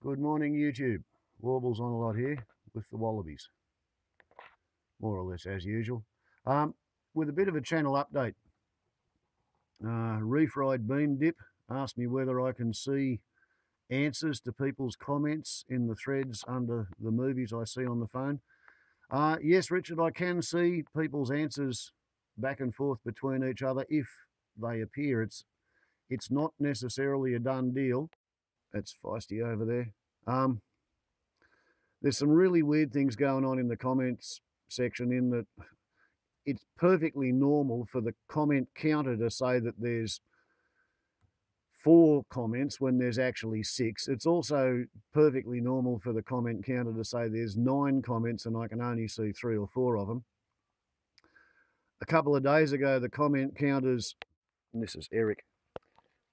Good morning, YouTube. Warbles on a lot here with the Wallabies, more or less as usual. With a bit of a channel update. Refried Bean Dip asked me whether I can see answers to people's comments in the threads under the movies I see on the phone. Yes, Richard, I can see people's answers back and forth between each other if they appear. It's not necessarily a done deal. That's feisty over there. There's some really weird things going on in the comments section, in that it's perfectly normal for the comment counter to say that there's 4 comments when there's actually 6. It's also perfectly normal for the comment counter to say there's 9 comments and I can only see 3 or 4 of them. A couple of days ago, the comment counters, and this is Eric,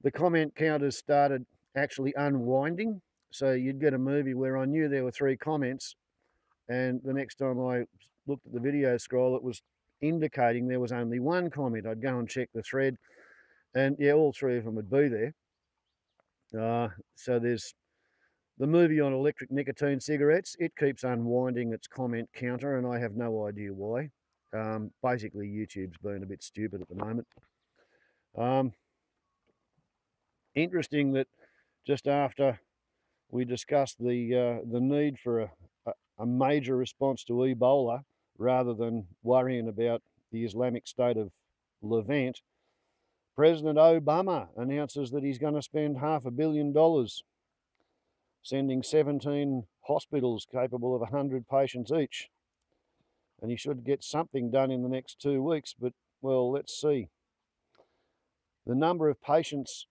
the comment counters started actually unwinding. So you'd get a movie where I knew there were 3 comments, and the next time I looked at the video scroll, it was indicating there was only 1 comment. I'd go and check the thread, and yeah, all 3 of them would be there. So there's the movie on electric nicotine cigarettes. It keeps unwinding its comment counter, and I have no idea why. Basically, YouTube's been a bit stupid at the moment. Interesting that just after we discussed the need for a major response to Ebola, rather than worrying about the Islamic State of Levant, President Obama announces that he's going to spend $500 million sending 17 hospitals capable of 100 patients each. And he should get something done in the next 2 weeks, but, well, let's see. The number of patients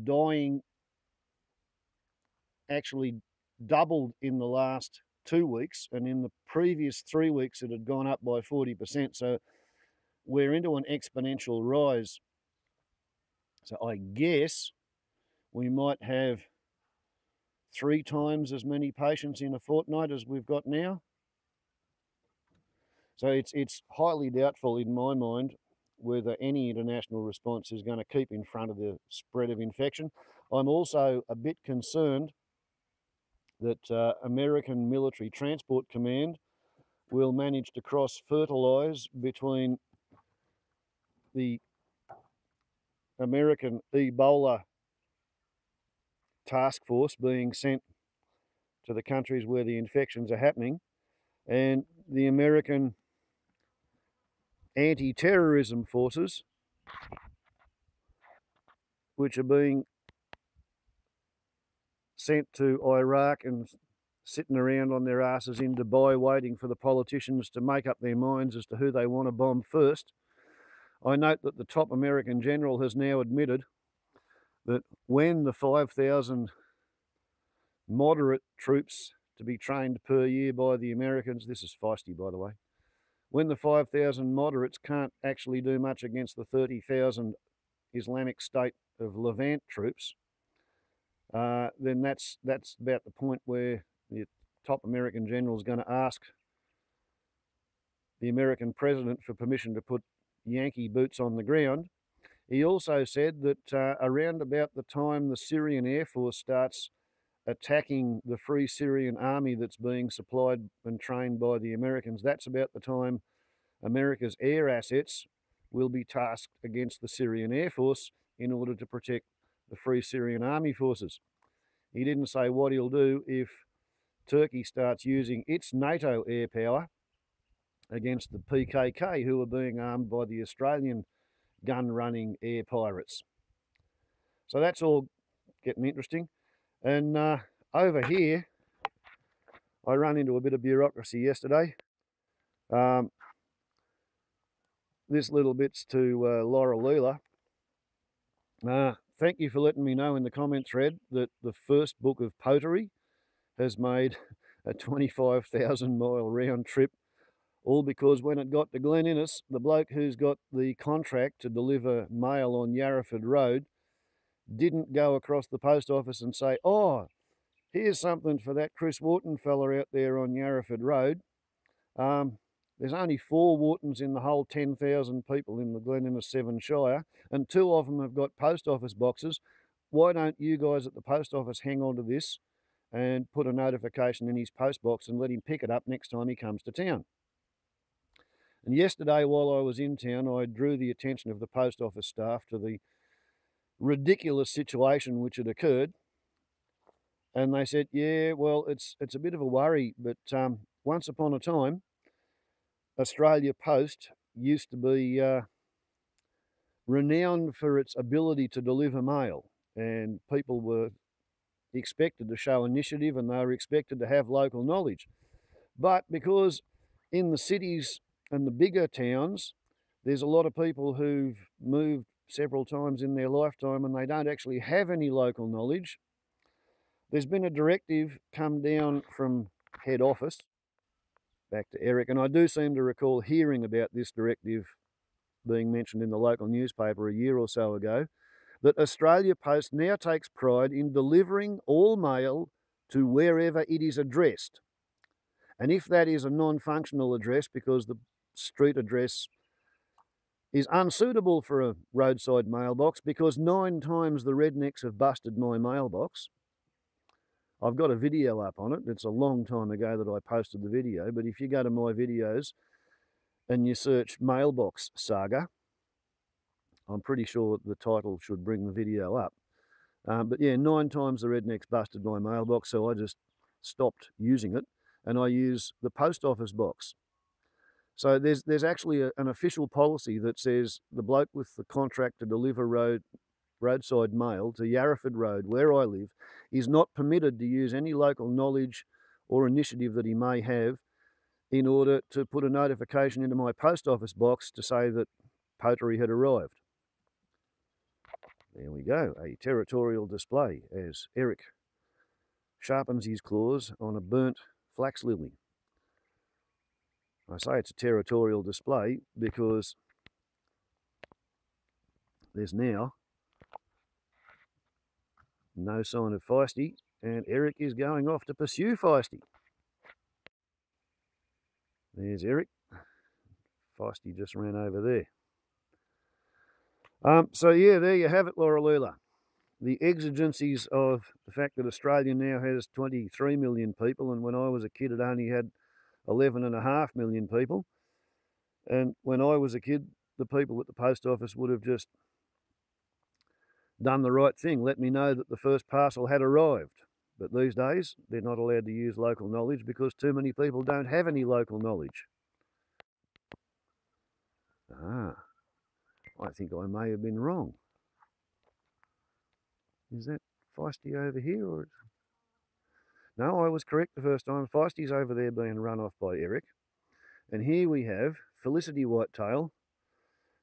dying actually doubled in the last 2 weeks, and in the previous 3 weeks it had gone up by 40%. So we're into an exponential rise. So I guess we might have 3 times as many patients in a fortnight as we've got now. So it's highly doubtful in my mind whether any international response is going to keep in front of the spread of infection. I'm also a bit concerned that American Military Transport Command will manage to cross-fertilise between the American Ebola task force being sent to the countries where the infections are happening and the American anti-terrorism forces, which are being sent to Iraq and sitting around on their asses in Dubai waiting for the politicians to make up their minds as to who they want to bomb first. I note that the top American general has now admitted that when the 5,000 moderate troops to be trained per year by the Americans, this is feisty by the way, when the 5,000 moderates can't actually do much against the 30,000 Islamic State of Levant troops, then that's about the point where the top American general is going to ask the American president for permission to put Yankee boots on the ground. He also said that around about the time the Syrian Air Force starts attacking the Free Syrian Army that's being supplied and trained by the Americans, that's about the time America's air assets will be tasked against the Syrian Air Force in order to protect the Free Syrian Army forces. He didn't say what he'll do if Turkey starts using its NATO air power against the PKK, who are being armed by the Australian gun-running air pirates. So that's all getting interesting. And over here, I ran into a bit of bureaucracy yesterday. This little bit's to Laura Leela. Thank you for letting me know in the comment thread that the first book of Potery has made a 25,000-mile round trip, all because when it got to Glen Innes, the bloke who's got the contract to deliver mail on Yarraford Road didn't go across the post office and say, oh, here's something for that Chris Wharton fella out there on Yarraford Road. There's only 4 Whartons in the whole 10,000 people in the Glen Innes 7 Shire, and 2 of them have got post office boxes. why don't you guys at the post office hang on to this and put a notification in his post box and let him pick it up next time he comes to town? And yesterday, while I was in town, I drew the attention of the post office staff to the ridiculous situation which had occurred. And they said, yeah, well, it's a bit of a worry, but once upon a time, Australia Post used to be renowned for its ability to deliver mail, and people were expected to show initiative and they were expected to have local knowledge. But because in the cities and the bigger towns, there's a lot of people who've moved several times in their lifetime and they don't actually have any local knowledge, there's been a directive come down from head office, back to Eric, and I do seem to recall hearing about this directive being mentioned in the local newspaper a year or so ago, that Australia Post now takes pride in delivering all mail to wherever it is addressed. And if that is a non-functional address because the street address is unsuitable for a roadside mailbox, because 9 times the rednecks have busted my mailbox. I've got a video up on it. It's a long time ago that I posted the video, but if you go to my videos and you search Mailbox Saga, I'm pretty sure the title should bring the video up. But yeah, 9 times the rednecks busted my mailbox, so I just stopped using it, and I use the post office box. So there's actually an official policy that says the bloke with the contract to deliver roadside mail to Yarraford Road, where I live, is not permitted to use any local knowledge or initiative that he may have in order to put a notification into my post office box to say that Potery had arrived. There we go, a territorial display as Eric sharpens his claws on a burnt flax lily. I say it's a territorial display because there's now no sign of Feisty, and Eric is going off to pursue Feisty. There's Eric. Feisty just ran over there. So yeah, there you have it, Lauralula. The exigencies of the fact that Australia now has 23 million people, and when I was a kid it only had 11.5 million people. And when I was a kid, the people at the post office would have just done the right thing, let me know that the first parcel had arrived. But these days, they're not allowed to use local knowledge because too many people don't have any local knowledge. I think I may have been wrong. Is that Feisty over here? Or... No, I was correct the first time. Feisty's over there being run off by Eric. And here we have Felicity Whitetail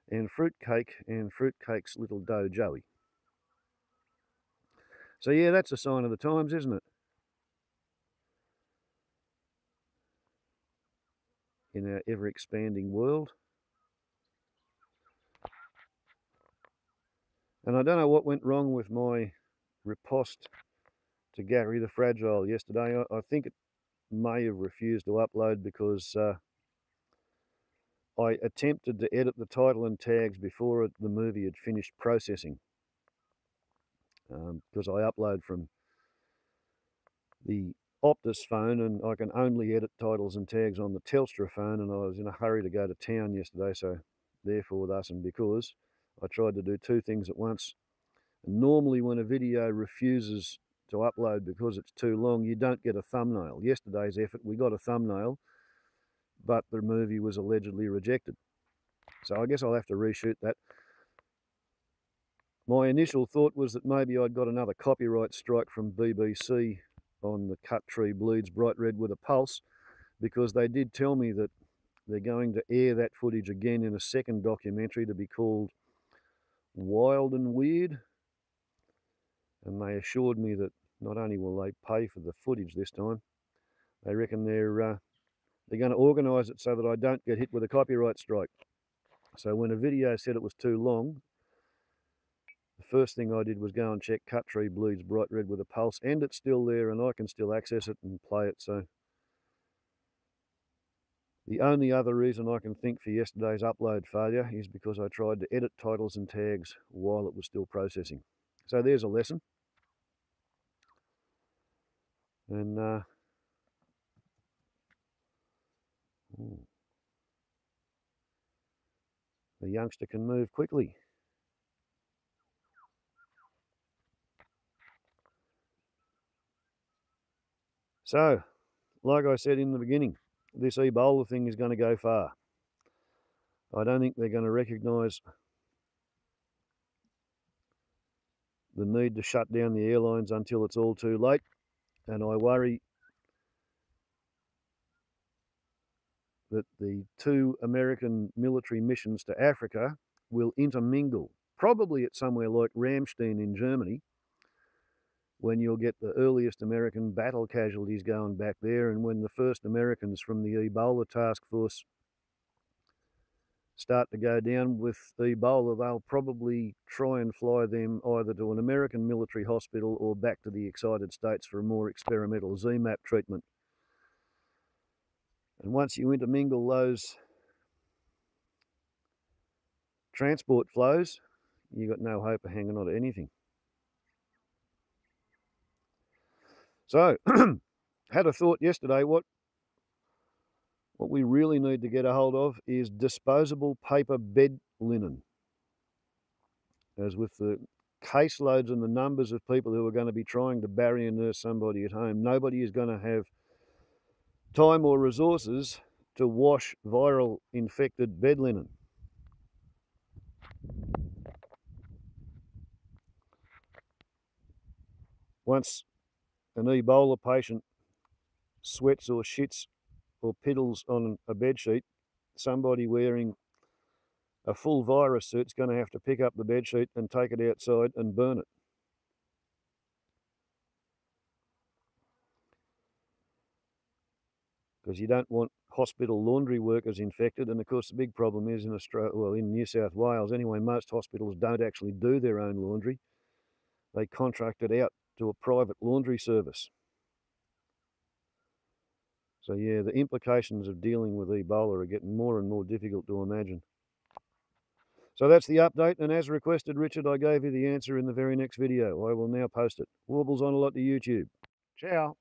and Fruitcake and Fruitcake's little doe Joey. So yeah, that's a sign of the times, isn't it? In our ever-expanding world. And I don't know what went wrong with my riposte to Gary the Fragile yesterday. I think it may have refused to upload because I attempted to edit the title and tags before the movie had finished processing. Because I upload from the Optus phone and I can only edit titles and tags on the Telstra phone, and I was in a hurry to go to town yesterday, so therefore, thus and because, I tried to do 2 things at once. And normally when a video refuses to upload because it's too long, you don't get a thumbnail. Yesterday's effort, we got a thumbnail, but the movie was allegedly rejected. So I guess I'll have to reshoot that. My initial thought was that maybe I'd got another copyright strike from BBC on the Cut Tree Bleeds Bright Red with a Pulse, because they did tell me that they're going to air that footage again in a second documentary to be called Wild and Weird. And they assured me that not only will they pay for the footage this time, they reckon they're going to organise it so that I don't get hit with a copyright strike. So when a video said it was too long, the first thing I did was go and check Cut Tree Bleeds Bright Red with a Pulse, and it's still there and I can still access it and play it. So the only other reason I can think for yesterday's upload failure is because I tried to edit titles and tags while it was still processing. So there's a lesson. And the youngster can move quickly. So, like I said in the beginning, this Ebola thing is going to go far. I don't think they're going to recognise the need to shut down the airlines until it's all too late. And I worry that the 2 American military missions to Africa will intermingle, probably at somewhere like Ramstein in Germany, when you'll get the earliest American battle casualties going back there, and when the first Americans from the Ebola task force start to go down with Ebola, they'll probably try and fly them either to an American military hospital or back to the excited states for a more experimental ZMAP treatment. And once you intermingle those transport flows, you've got no hope of hanging on to anything. So, had a thought yesterday, what we really need to get a hold of is disposable paper bed linen. As with the caseloads and the numbers of people who are going to be trying to barrier nurse somebody at home, nobody is going to have time or resources to wash viral infected bed linen. Once an Ebola patient sweats or shits or piddles on a bedsheet, somebody wearing a full virus suit's going to have to pick up the bedsheet and take it outside and burn it. Because you don't want hospital laundry workers infected. And of course, the big problem is in Australia, well, in New South Wales anyway, most hospitals don't actually do their own laundry. They contract it out to a private laundry service. So yeah, the implications of dealing with Ebola are getting more and more difficult to imagine. So that's the update, and as requested, Richard, I gave you the answer in the very next video. I will now post it. Warbles on a lot to YouTube. Ciao.